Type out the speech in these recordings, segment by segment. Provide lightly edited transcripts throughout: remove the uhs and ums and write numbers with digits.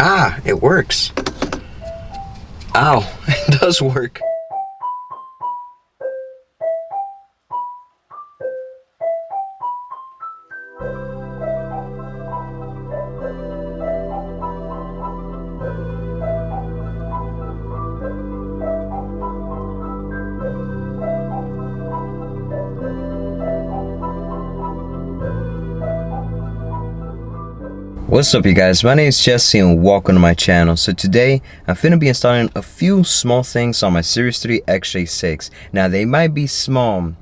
Ah, it works. Ow, it does work. What's up you guys, my name is Jesse and welcome to my channel. So today I'm finna be installing a few small things on my Series 3 XJ6. Now they might be small,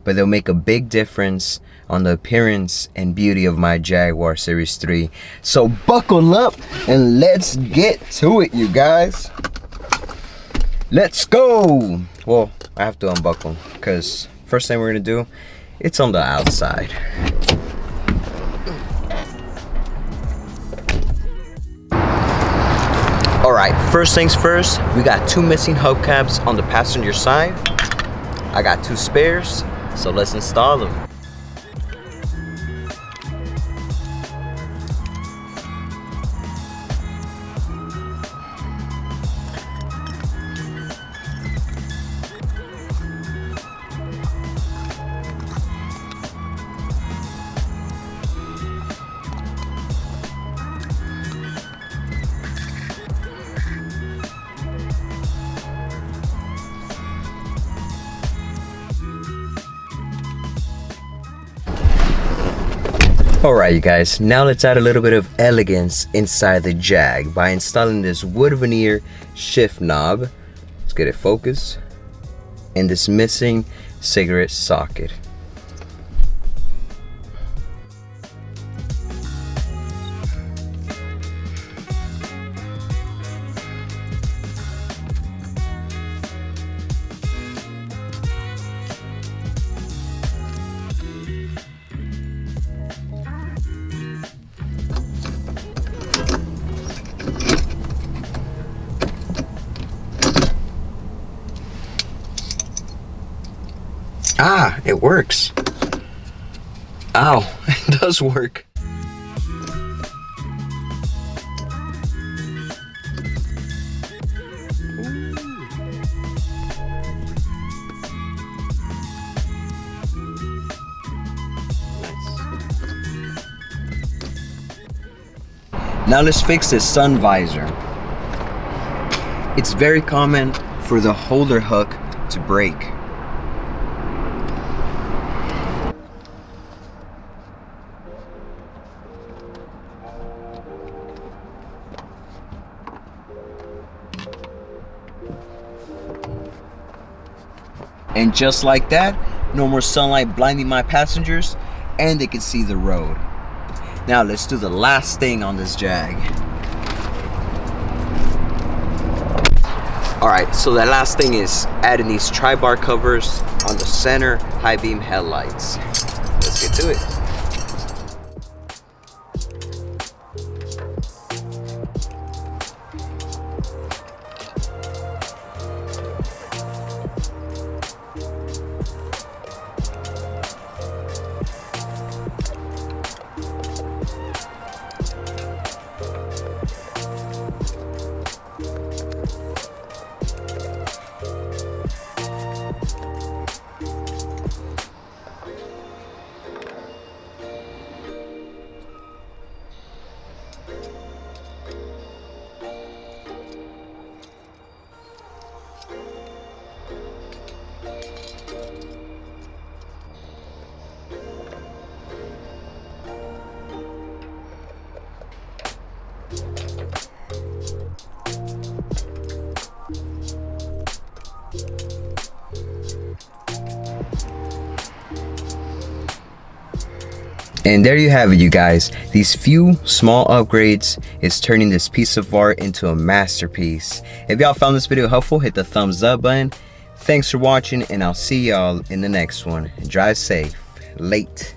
but they'll make a big difference on the appearance and beauty of my Jaguar Series 3. So buckle up and let's get to it you guys. Let's go! Well, I have to unbuckle because first thing we're gonna do, it's on the outside. Alright, first things first, we got two missing hubcaps on the passenger side. I got two spares, so let's install them. Alright you guys, now let's add a little bit of elegance inside the Jag by installing this wood veneer shift knob. Let's get it focused. And this missing cigarette socket. Ah, it works. Ow, it does work. Now let's fix this sun visor. It's very common for the holder hook to break. And just like that, no more sunlight blinding my passengers, and they can see the road. Now let's do the last thing on this Jag. Alright, so that last thing is adding these TriBar covers on the center high beam headlights. Let's get to it. And there you have it you guys, these few small upgrades is turning this piece of art into a masterpiece. If y'all found this video helpful, hit the thumbs up button. Thanks for watching and I'll see y'all in the next one. Drive safe. Late.